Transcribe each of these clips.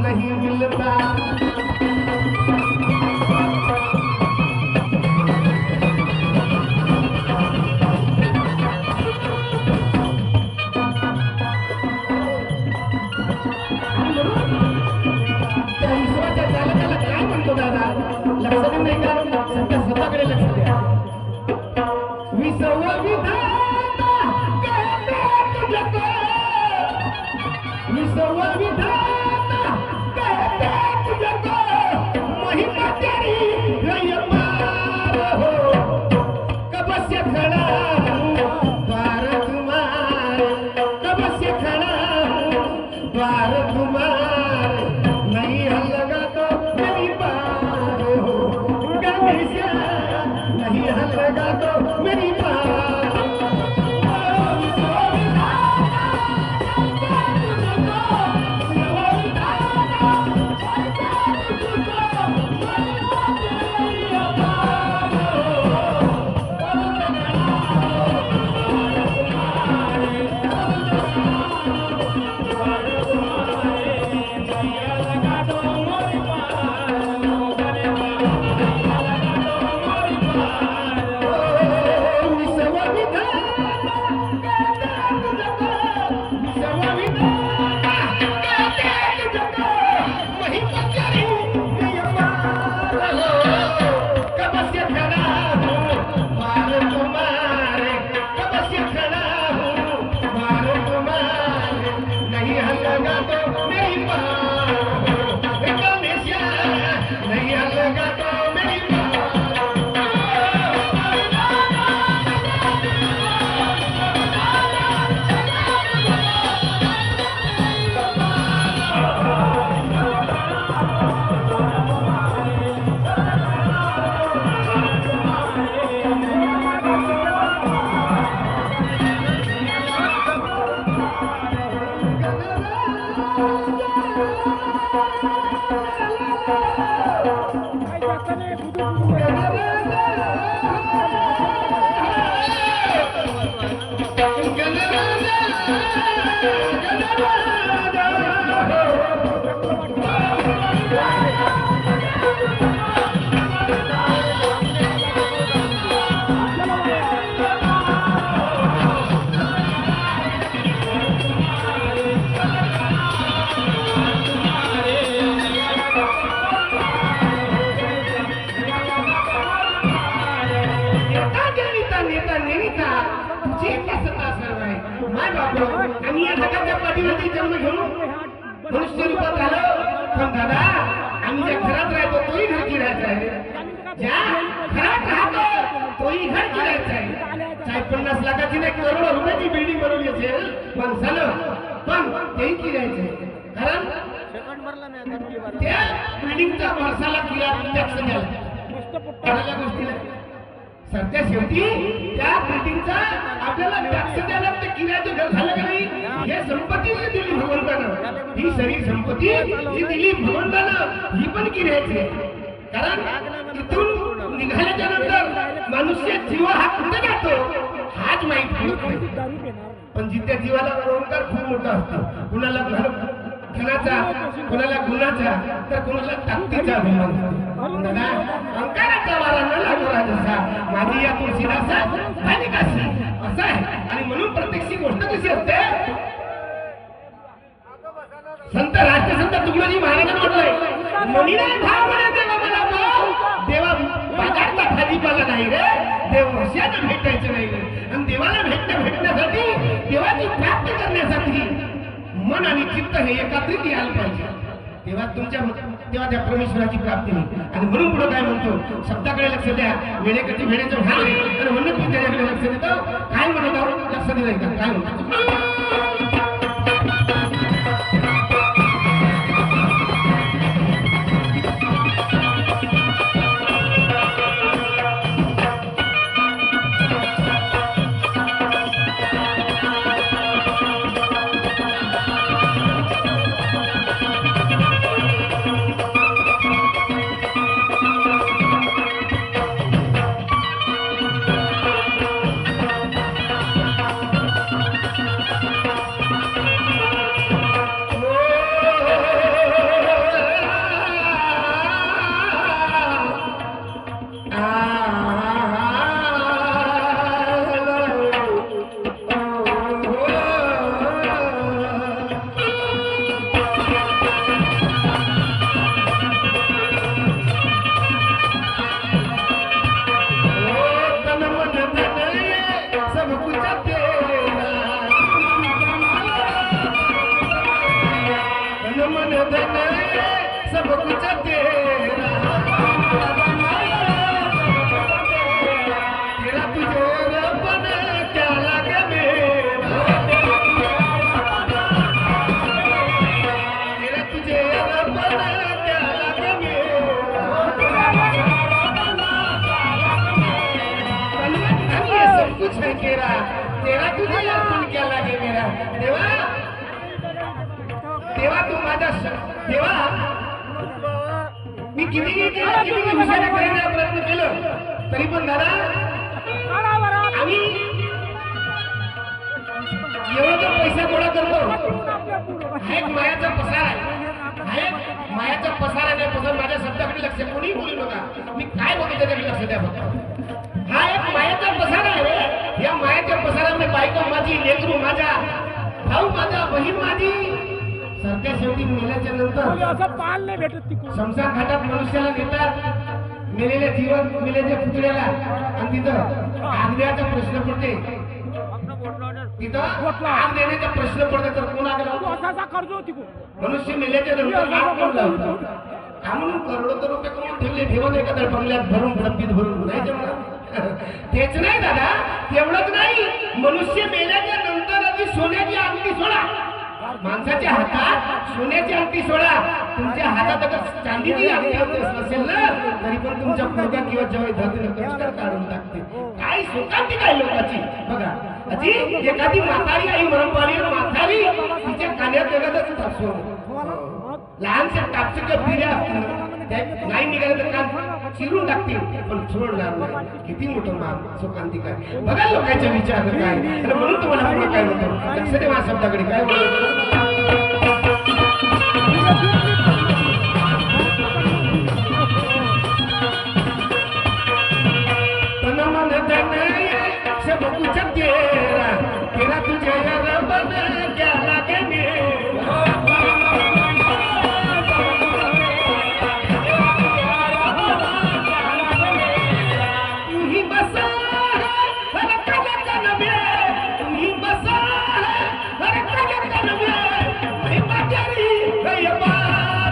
नहीं मिलता काय म्हणतो दादा लक्ष नाही का सध्या स्वतःकडे लक्ष द्या विसव विधाता विसव विधाता कहते तुझको महिमा तेरी रयमार हो कब से खड़ा हूँ द्वार तुम्हारे कब से खड़ा हूँ द्वार तुम्हारे नहीं लगा तो मेरी बात हो गणेशा नहीं लगा तो मेरी बात आणि या जगाच्या पाठीवरती जन्म घेऊन मनुष्य रूपात आलो पण दादा आम्ही ज्या घरात राहतो तोही घर किरायचा आहे ज्या घरात राहतो तोही घर किरायचा आहे चाहे 50 लाखाची नाही करोडो रुपयाची बिल्डिंग बनवली असेल माणसानं पण तेही किरायचं आहे कारण त्या बिल्डिंगच्या वर्षाला किराया टॅक्स द्यायला गोष्टीला सध्या शेवटी त्या बिल्डिंगचा आपल्याला टॅक्स द्यायला ते किरायाचं घर झालं का नाही हे संपत्ती जी दिली भगवंतानं ही शरीर संपत्ती जी दिली भगवंतानं ही पण किरायाची आहे कारण इथून निघाल्याच्या नंतर मनुष्य जीव हा कुठे जातो हाच माहित नाही पण जिथे जीवाला ओंकार खूप मोठा असतो कुणाला धनाचा कोणाला गुणाचा तर कोणाला ताकदीचा अभिमान दादा अंकाराचा वारा न लागू राजा माझी या तुळशीदासा आणि कशी असं आहे आणि म्हणून प्रत्यक्षी गोष्ट कशी असते संत राष्ट्रसंत तुकडोजी महाराजांनी म्हटलंय मनीला भाव म्हणे देवा मला मन आणि चित्त हे एकत्रित यायला पाहिजे, तेव्हा त्या परमेश्वराची प्राप्ती होईल. आणि म्हणून पुढे काय म्हणतो, शब्दाकडे लक्ष द्या, वेळेकरती वेळेचं भान आहे. आणि म्हणून तुम्ही त्याच्याकडे लक्ष देतो. काय म्हणत आहोत, लक्ष दिलं का काय म्हणतो. सब कुछ तेरा, तेरा तुझे रबन क्या लगे मेरा, तेरा तुझे रबन क्या लगे मेरा, ये सब कुछ है तेरा, तेरा तुझे रबन क्या लगे मेरा. तेव्हा तू माझा तेव्हा मी किती हुशारी करण्याचा प्रयत्न केलं तरी पण दादा आम्ही एवढा पैसा गोळा करतो. हा एक मायाचा पसार आहे, मायाचा पसार आहे. पसार माझ्या शब्दाकडे लक्ष, कोणी बोलू नका, मी काय बोलतो त्याच्याकडे लक्ष द्या फक्त. हा एक मायाचा पसार आहे. या मायाच्या पसारामध्ये बायको माझी, लेकरू माझा, भाऊ माझा, बहीण माझी, सरत्या शेवटी मेल्याच्या नंतर पाल नाही भेटत तिकडून शमशान घाटात मनुष्याला नेतात, मेलेल्या पुतळ्याला, आणि तिथं आग द्यायचा प्रश्न पडते. तिथं आग देण्याचा प्रश्न पडते तर कोण आग लावतो? मनुष्य मेल्याच्या नंतर आग कोण लावतो? म्हणून करोडो रुपये कमवून ठेवले, ठेवून एखाद्या बंगल्यात भरून डब्बीत भरून नाही तेच नाही दादा, एवढंच नाही. मनुष्य मेल्याच्या नंतर आधी सोन्याची अंगठी सोडा, माणसाच्या हातात सोन्याची अंगठी सोडा. तुमच्या हातात अगर चांदीची अंगठी असेल ना तरी पण तुमच्या पोरगा किंवा जवळ धरतीनं कचकर काढून टाकते. काय शोकांती काय लोकांची बघा. अजी एखादी म्हातारी आई मरण पाणी म्हातारी तिच्या कान्यात एखादं टाकसो, लहानशा टापच्या फिऱ्या नाही निघाले तर कान चिरून टाकतील पण सोडणार नाही. किती मोठं मान शोकांती काय बघा लोकांच्या विचार काय. म्हणून तुम्हाला पुढे काय म्हणतो, लक्ष दे माझ्या शब्दाकडे काय म्हणतो. तन मन धन सब कुछ तेरा, तेरा तुझे रबन क्या लगे मेरा, तू ही बसा हर कलकन में, तू ही बसा हर कलकन में, महिमा तेरी है ये बात.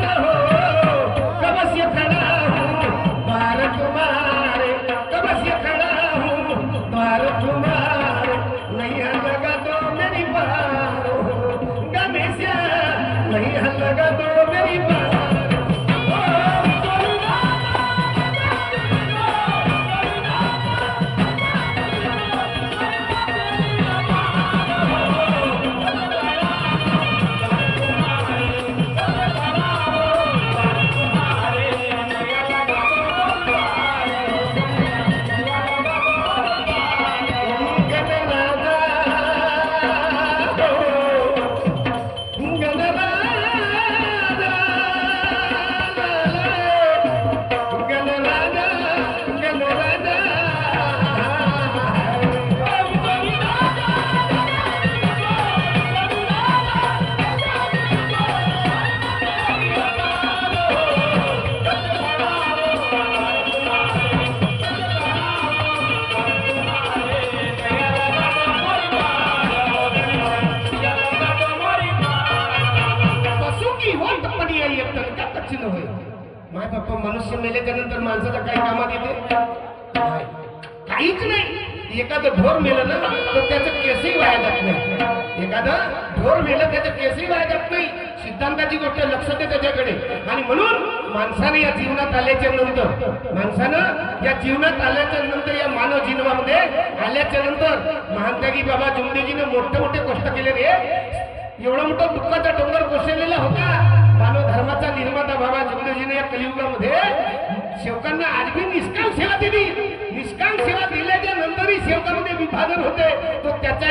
पण मनुष्य मेल्याच्या नंतर माणसाच्या काही कामात येते नाही. काहीच नाही. एखादं ढोर मेलं ना तर त्याचं केसही वाया जात नाही. एखादं ढोर मेलं त्याचं केसही वाया जात नाही. सिद्धांताची गोष्ट लक्ष दे त्याच्याकडे. आणि म्हणून माणसाने या जीवनात आल्याच्या नंतर या या मानव जीवनामध्ये आल्याच्या नंतर महात्यागी बाबा जुमदेजीने मोठे मोठे कष्ट केले रे. एवढा मोठा दुःखाचा डोंगर कोसळलेला होता. मानव धर्माचा निर्माता बाबा जुमदेजीने या कलियुगामध्ये सेवकांना आज भी निष्काम सेवा दिली. निष्काम सेवा दिल्याच्या नंतरही सेवकांमध्ये विभाजन होते. तो त्याचा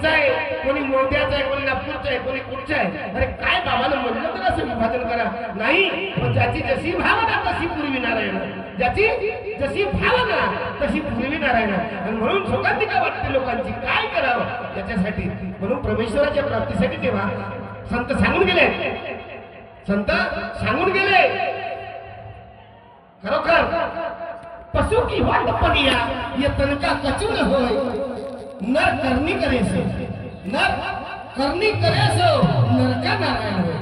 आहे. कोणी मोद्याचा आहे, कोणी नागपूरचा आहे, कोणी कुठचा आहे. अरे काय बाबाला म्हणलं तर असं विभाजन करा नाही. पण ज्याची जशी भावना तशी पूर्वी नारायण. ज्याची जशी भावना तशी पूर्वी नारायण. आणि म्हणून शोकांतिका वाटते लोकांची. काय करावं याच्यासाठी. म्हणून परमेश्वराच्या प्राप्तीसाठी तेव्हा संत सांगून गेले. खरोखर पशु की वाट पडिया ये तनका कचून होय. नर करनी करे सो नरका नारायण होय.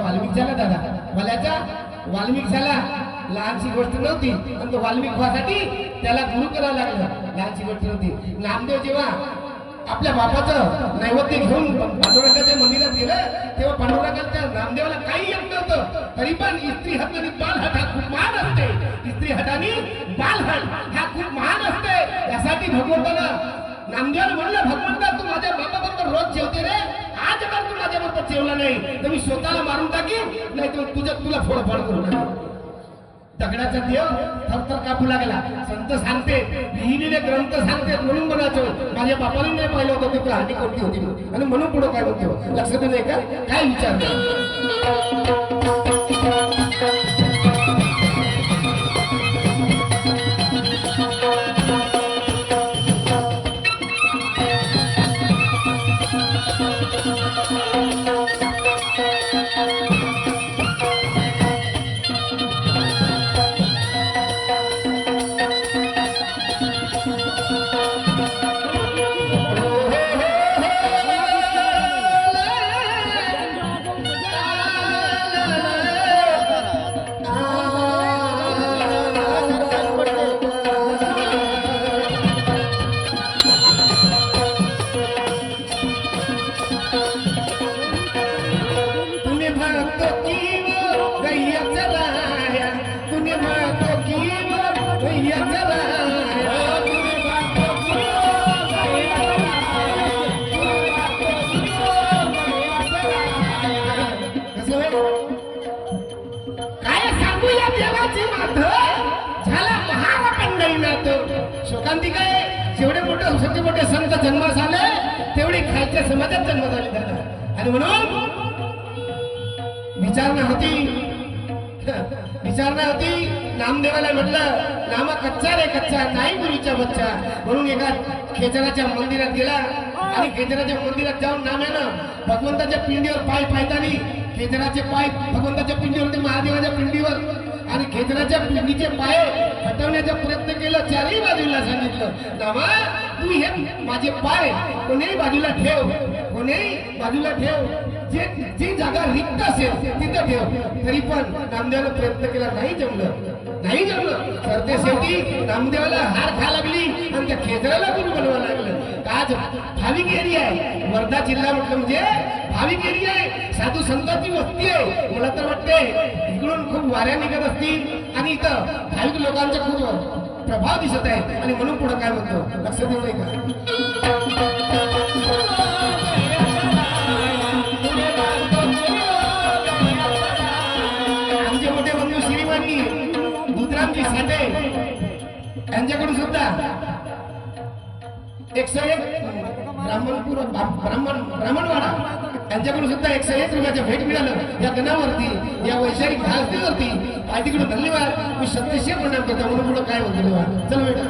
वाल्मिक झाला दादा. वाल्मिक झाला. लहानशी गोष्ट नव्हती. पण तो वाल्मिक व्हासाठी त्याला गुरु करावं लागलं. लहानशी गोष्ट नव्हती. नामदेव जेव्हा आपल्या बापाचं नैवेद्य घेऊन पांडुरंगाच्या मंदिरात गेलं तेव्हा पांडुरंगाच्या नामदेवाला काही येत नव्हतं. तरी पण इस्त्री हात आणि बालहात हा खूप महान असते. इस्त्री हात आणि बालहात हा खूप महान असते. यासाठी भगवंतानं नामदेवाला म्हणलं, भगवंता तू माझ्या बापाबरोबर रोज जेवते रे. आज अगर तू माझ्याबरोबर जेवला नाही तर मी स्वतःला मारून टाकीन. नाही तर तुला फोडफाड करू टाकीन. दगडाचा देव थरथर कापू लागला. संत सांगते, लिहिलेले ग्रंथ सांगते. म्हणून म्हणायचो माझ्या बापाने नाही पाहिलं होतं तिथं हानी कोणती होती. आणि म्हणून पुढे काय म्हणतो लक्षात नाही का काय विचार. शोकांतिका आहे. जेवढे मोठे संत जन्मास आले तेवढे खालच्या समाजात जन्म झाले त्याला. आणि म्हणून विचारणा होती. नामदेवाला म्हटलं नामा कच्चा रे कच्चा नाही गुरुचा बच्चा. म्हणून एका खेचराच्या मंदिरात गेला. आणि खेचराच्या मंदिरात जाऊन नाम्यानं भगवंताच्या पिंडीवर पाय पायतानी खेचराचे पाय भगवंताच्या पिंडीवर ते महादेवाच्या पिंडीवर आणि खेचराच्या पिंडीचे पाय हटवण्याचा प्रयत्न केला. चारही बाजूला सांगितलं नामा तू हे माझे पाय कोणीही बाजूला ठेव. जी जागा रिक्त असेल तिथं ठेव. तरी पण नामदेवाला प्रयत्न केला. नाही जमलं. सरते शेवटी नामदेवाला हार खा लागली आणि त्या खेचराला गुरु बनवा लागलं. आज भाविक एरिया आहे. वर्धा जिल्हा म्हटलं म्हणजे भाविक एरिया आहे. साधू संतांची वस्ती आहे. मला तर वाटते इकडून खूप वाऱ्या निघत असतील आणि इथं भाविक लोकांचा खूप प्रभाव दिसत आहे. आणि म्हणून पुढे काय म्हणतो लक्ष देऊ नये का. आमचे मोठे बंधू श्रीमानजी दुधरामजी साठे यांच्याकडून सुद्धा 101 ब्राह्मणवाडा यांच्याकडून सुद्धा 101 रुपयाचं भेट मिळालं. या गणावरती या वैचारिक भाषेवरती आणि तिकडून धन्यवाद. मी सत्यशीर प्रणाम करतो. म्हणून पुढे काय म्हणतो चल बेटा.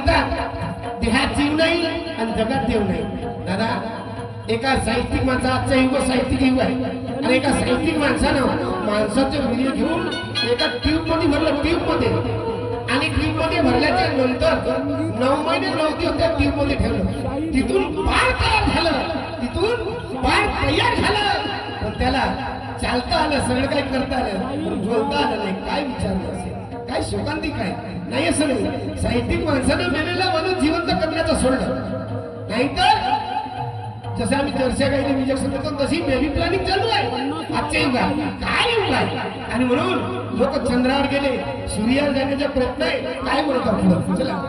म्हणतात देहात जीव नाही आणि जगात देव नाही. दादा एका साहित्यिक माणसा आजचा युग साहित्यिक युग आहे आणि एका साहित्यिक माणसानं माणसाचं वीर्य घेऊन एका ट्यूब मध्ये भरलं, ट्यूब मध्ये, आणि ट्यूब मध्ये भरल्याच्या नंतर 9 महिने 9 दिवस त्या ट्यूब मध्ये ठेवलं. तिथून बाळ तयार झालं, तिथून बाळ तयार झालं, पण त्याला चालता आलं, सगळं काही करता आलं, पण बोलता आलं नाही. काय विचारलं असेल, काय शोकांती काय नाही असं नाही. साहित्यिक माणसानं मेलेला माणूस जिवंत करण्याचं सोडलं, नाहीतर जसं आम्ही चर्चा काही विजय करतो तशी बेबी प्लॅनिंग चालू आहे आजच्या युगात. काय युग आहे, आणि म्हणून लोक चंद्रावर गेले, सूर्यावर जाण्याचा प्रयत्न आहे. काय म्हणतात पुढं, चला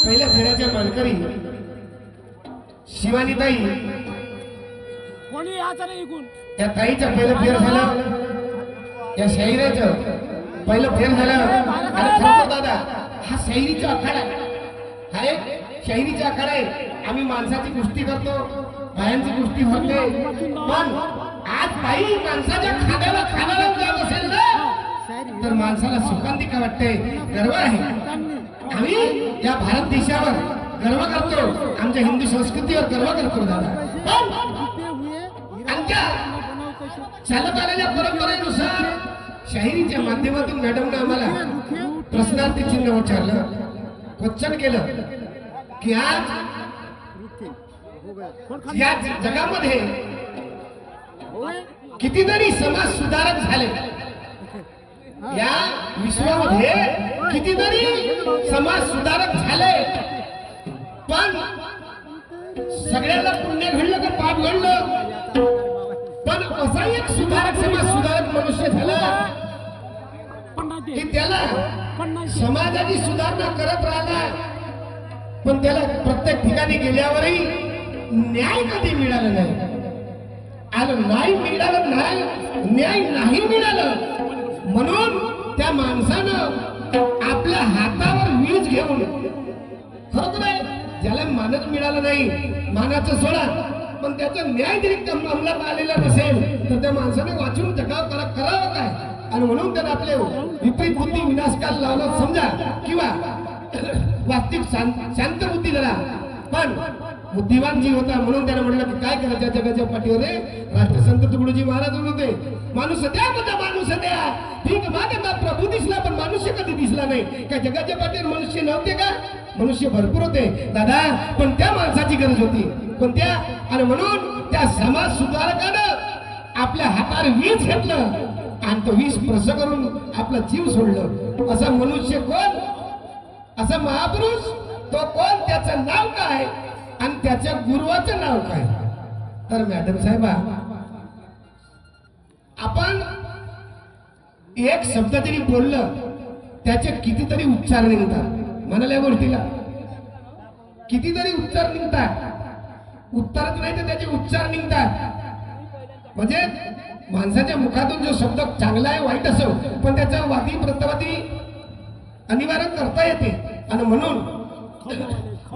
पहिल्या फेऱ्याच्या मानकरी शिवानी ताई, त्या ताईच्या पहिलं फेर झालं, या शाहिराचं पहिलं फेर झालं. आणि दादा हा शाहिरीचा आखाडा आहे, शाहिरीचा आखाडा आहे. आम्ही माणसाची कुस्ती करतो, बायांची कुस्ती होते, पण आज बाई माणसाच्या खाण्याला जात असेल ना, तर माणसाला सुखांतिका वाटते, गर्व आहे. आम्ही या भारत देशावर गर्व करतो, आमच्या हिंदू संस्कृतीवर गर्व करतो दादा. पण आमच्या चालत आलेल्या परंपरेनुसार शाहिरीच्या माध्यमातून मॅडमने आम्हाला प्रश्नार्थी चिन्ह विचारलं, क्वेश्चन केलं की आज या जगामध्ये कितीतरी समाज सुधारक झाले, या विश्वामध्ये कितीतरी समाज सुधारक झाले, पण सगळ्याला पुण्य घडलं का पाप घडलं, पण असा एक समाज सुधारक मनुष्य झाला की त्याला समाजाची सुधारणा करत राहिला, पण त्याला प्रत्येक ठिकाणी गेल्यावरही न्याय कधी मिळाला नाही. आणि नाही मिळालं, न्याय नाही मिळालं, म्हणून त्या माणसानं आपल्या हातावर वीज घेऊन, खरोखर आहे ज्याला मानच मिळाला नाही, मानाचं सोडा, पण त्याचा न्याय जरी अंमलात आलेला नसेल तर त्या माणसाने वाचून जगाव करावं काय. आणि म्हणून त्यानं आपले विपरीत बुद्धी विनाशकाल लावलं समजा, किंवा वास्तविक शांत बुद्धी जरा पण बुद्धिवान जीव होता, म्हणून त्याने म्हटलं की काय करायचं जगाच्या पाठीवर. राष्ट्रसंत तुकडोजी महाराज होते, माणूस द्या म्हणजे माणूस द्या, ठीक मागता प्रभू दिसला पण मनुष्य कधी दिसला नाही. काय जगाच्या पाठीवर मनुष्य नव्हते का? मनुष्य भरपूर होते दादा, पण त्या माणसाची गरज होती कोणत्या. आणि म्हणून त्या समाज सुधारकानं आपल्या हातावर वीज घेतलं आणि तो वीज स्पर्श करून आपला जीव सोडलं. असा मनुष्य कोण, असा महापुरुष तो कोण, त्याचं नाव काय आणि त्याच्या गुरुवाचं नाव काय. तर मॅडम साहेबा, आपण एक शब्द जरी बोललं त्याचे कितीतरी उच्चार निघतात. म्हणाल्या गोष्टीला कितीतरी उच्चार निघतात, उत्तरच नाही तर त्याचे उच्चार निघतात. म्हणजे माणसाच्या मुखातून जो शब्द चांगला आहे वाईट असो पण त्याचं वादी प्रतवादी अनिवार्य करता येते आणि म्हणून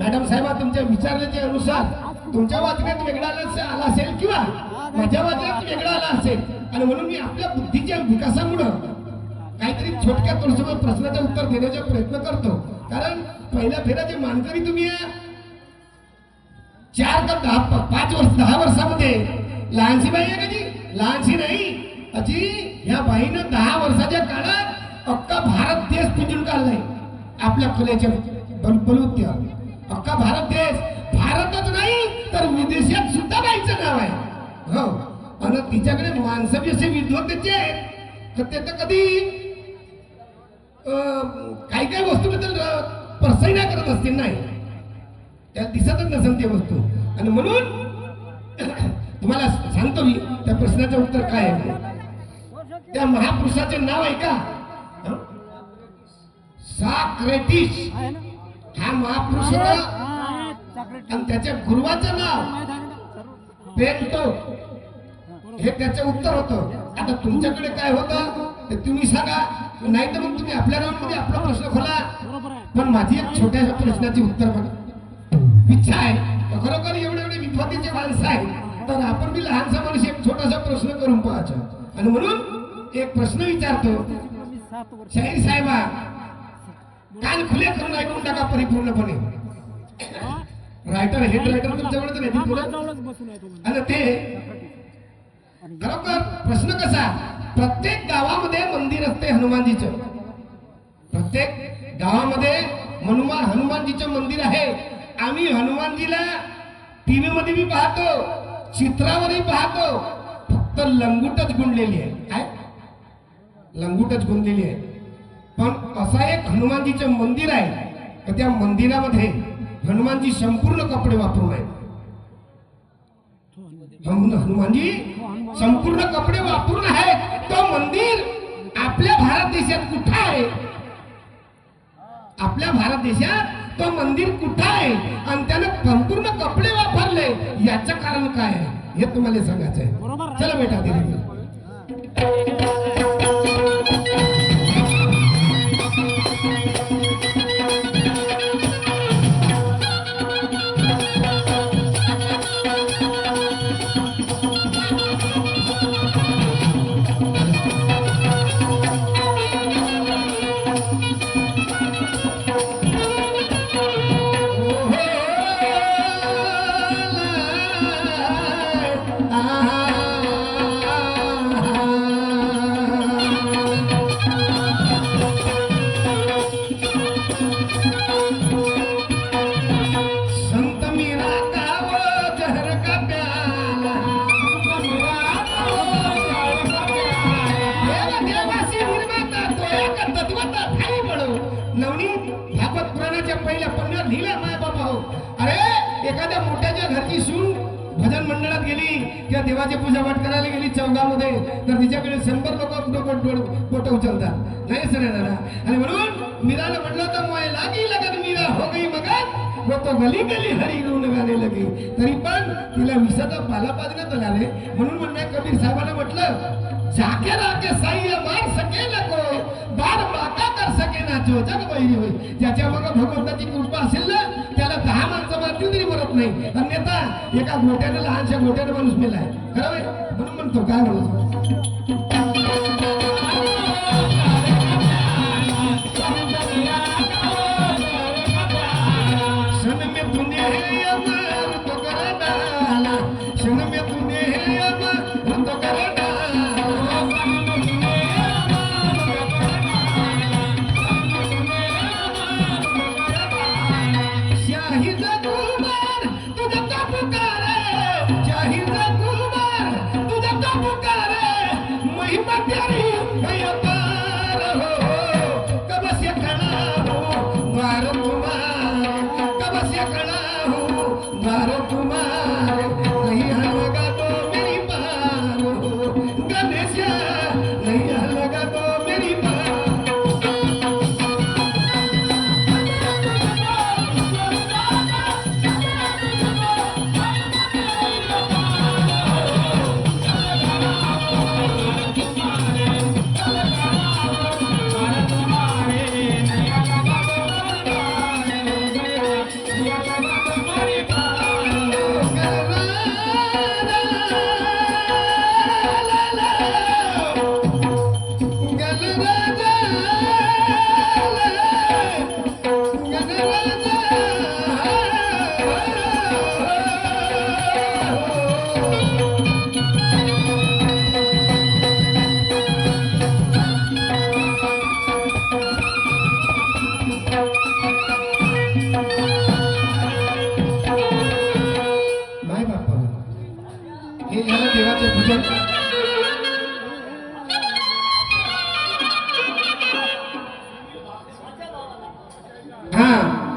मॅडम साहेब तुमच्या विचारल्याच्या अनुसार तुमच्या वाचण्यात वेगळा आला असेल किंवा माझ्या वाचण्यात वेगळा आला असेल आणि म्हणून मी आपल्या बुद्धीच्या विकासामुळं काहीतरी छोटक्या थोडसं प्रश्नाचं उत्तर देण्याचा प्रयत्न करतो कारण पहिल्या फेऱ्याचे मानकरी तुम्ही 4 का 10 वर्षामध्ये लहानशी बाई आहे का जी लहानशी नाही अजी या बाईनं 10 वर्षाच्या काळात अख्खा भारत देश पिंजून काढलाय आपल्या खुल्याच्या बलबलूत्या अख्खा भारत देश भारतच नाही तर विदेशात सुद्धा बाईचं नाव आहे हो आणि तिच्याकडे माणसं बी असे विद्वत्तेचे आहेत तर ते तर कधी काही काही वस्तूबद्दल परसही नाही करत असतील नाही त्या दिसतच नसेल ते वस्तू आणि म्हणून तुम्हाला सांगतो मी त्या प्रश्नाचं उत्तर काय आहे त्या महापुरुषाचे नाव आहे का सॉक्रेटिस हा महापुरुष होता आणि त्याच्या गुरुवाचं नाव प्लेटो हे त्याचं उत्तर होतं आता तुमच्याकडे काय होतं ते तुम्ही सांगा नाही तर मग तुम्ही आपल्या गावामध्ये आपला प्रश्न खोला पण माझी एक छोट्याशा प्रश्नाची उत्तर बघा इच्छा आहे खरोखर एवढे विद्वत्तेचे माणसं आहे तर आपण बी लहानसा माणूस एक छोटासा प्रश्न करून पाहायचा आणि म्हणून एक प्रश्न विचारतो शाहीर साहेबा कान खुले करून ऐकून टाका परिपूर्णपणे रायटर हेड रायटर तुमच्याकडे नाही आणि ते खरोखर प्रश्न कसा प्रत्येक गावामध्ये मंदिर असते हनुमानजीचं प्रत्येक गावामध्ये हनुमानजीचं मंदिर आहे आम्ही हनुमानजीला टीव्ही मध्ये बी पाहतो चित्रावरही पाहतो फक्त लंगूटच गुंडलेली आहे काय लंगूटच गुंडलेली आहे पण असा एक हनुमानजीचं मंदिर आहे तर त्या मंदिरामध्ये हनुमानजी संपूर्ण कपडे वापरून आहेत हनुमानजी संपूर्ण कपडे वापरून आहेत तो मंदिर आपल्या भारत देशात कुठं आहे आपल्या भारत देशात तो मंदिर कुठं आहे आणि त्यानं संपूर्ण कपडे वापरले याचं कारण काय आहे हे तुम्हाला सांगायचं आहे चला बेटा धीरे एखाद्या मोठ्याच्या घरची सून भजन मंडळात गेली किंवा देवाची पूजा पाठ करायला गेली चौकामध्ये तर तिच्याकडे 100 लोक फोटो उचलतात नाही सर दादा आणि म्हणून मीराने म्हटलं तर मोय लागी लगन मीरा हो गई मगन वो तो गली गली हरी गुण गाणे लगे तरी पण तिला विषाचा पाला पाजण्यात आले म्हणून म्हणणे कबीर साहेबांना म्हटलं जाके राके साई मार सके ना कोई बार माता कर सके ना जो जग बहिरी होई ज्याच्या मग भगवंताची कृपा असेल ना त्याला 10 माणसं मारतील तरी मरत नाही अन्यथा एका गोट्याने लहानशा गोट्याने माणूस मेलाय खरं आहे म्हणून म्हणतो काय म्हणतो सन में तूने अमर तो कर डाला सन में तूने अमर तो कर महिमा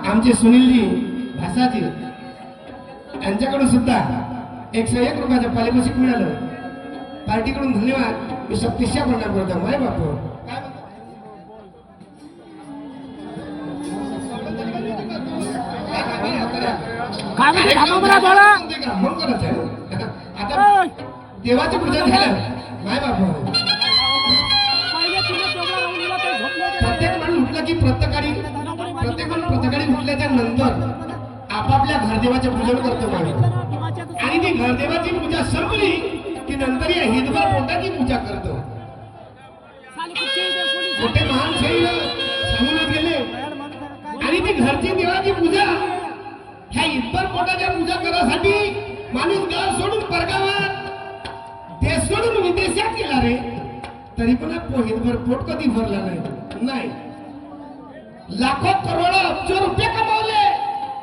आमचे सुनीलजी भासाजी यांच्याकडून सुद्धा 101 रुपयाचं पारितोषिक मिळालं. पार्टीकडून धन्यवाद. मी सतीशा प्रणाम करतो. माय बापू आता देवाची पूजा झालं. माय बापू प्रत्येक माणूस उठला की प्रत्येक माणूस प्रत्येकाने उठल्याच्या नंतर आपापल्या घरदेवाचे पूजन करतो माणूस. आणि ती घरदेवाची पूजा संपली की नंतर या हिंदभर पोटाची पूजा करतो. मोठे महान शरीर सांगूनच गेले. आणि ती घरची देवाची पूजा ह्या हिंदभर पोटाच्या पूजा करण्यासाठी माणूस गाव सोडून परगावात देश सोडून विदेशात गेला रे. तरी पण हिंदभर पोट कधी भरला नाही. लाखो करोडो अब्ज रुपये कमावले,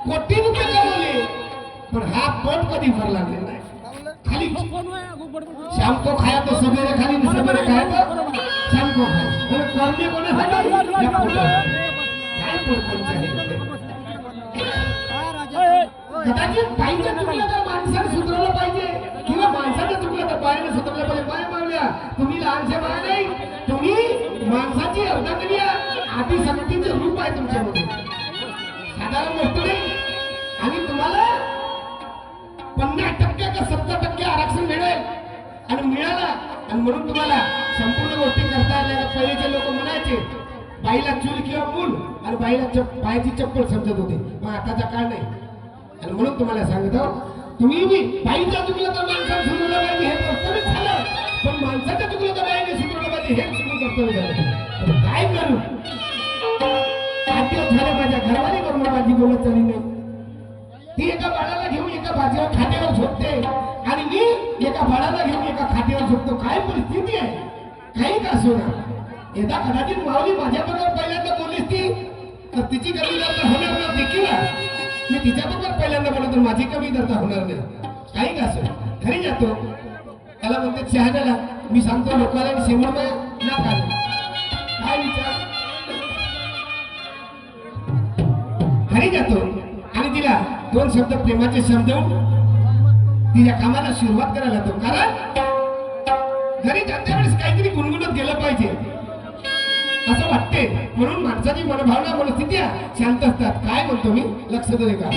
कोटी रुपये कमावले, पण हा पोट कधी भरला नाही. खाली शाम को खाया तो सवेरे खाली, सवेरे खाया तो शाम को खाया. कर्मे कोणासाठी काय पोट कदाचित बाईच्या चुकलं तर माणसाने सुधारलं पाहिजे किंवा माणसाचं चुकलं तर बाईने सुधारलं पाहिजे. बाय मावल्या तुम्ही लहानशा बाया नाही, तुम्ही माणसाची अर्धांगिनी आदिशक्तीचं रूप आहे तुमच्यामध्ये. साधारण गोष्ट नाही. आणि तुम्हाला 50% का 70% आरक्षण मिळेल आणि मिळाला. आणि म्हणून तुम्हाला संपूर्ण गोष्टी करता आल्या. पहिलेचे लोक म्हणायचे बाईला चूल किंवा मूल आणि बाईला पायाची चप्पल समजत होते. मग आताचा काळ नाही. आणि म्हणून तुम्हाला सांगतो तुम्ही बाईच्या चुकलं तर माणसाने सुधारलं पाहिजे हे कर्तव्य झालं, पण माणसाच्या चुकलं तर बाईने सुधारलं पाहिजे हे चुकून कर्तव्य झालं. काय करू खाद्य झालं पाहिजे. घरवाली करून माझी बोलत चालली नाही. ती एका बाळाला घेऊन एका भाजीवर खात्यावर झोपते आणि मी एका बाळाला घेऊन एका खात्यावर झोपतो. काय परिस्थिती आहे. काही का सोना एकदा कदाचित माऊली माझ्याबरोबर पहिल्यांदा बोललीस ती तर तिची कमी दर्जा होणार नव्हती किंवा मी तिच्याबरोबर पहिल्यांदा बोलतो तर माझी कमी दर्जा होणार नाही. काही का असो घरी जातो. त्याला म्हणते शहाण्याला मी सांगतो लोकांना शेमळ ना खाल. काय विचार घरी जातो आणि तिला 2 शब्द प्रेमाचे शब्द तिच्या कामाला सुरुवात करायला लागतो. कारण घरी जात्या वेळेस काहीतरी गुणगुणत गेलं पाहिजे असं वाटते. म्हणून माणसाची मनोभावना मनस्थिती शांत असतात. काय म्हणतो मी लक्ष दे का.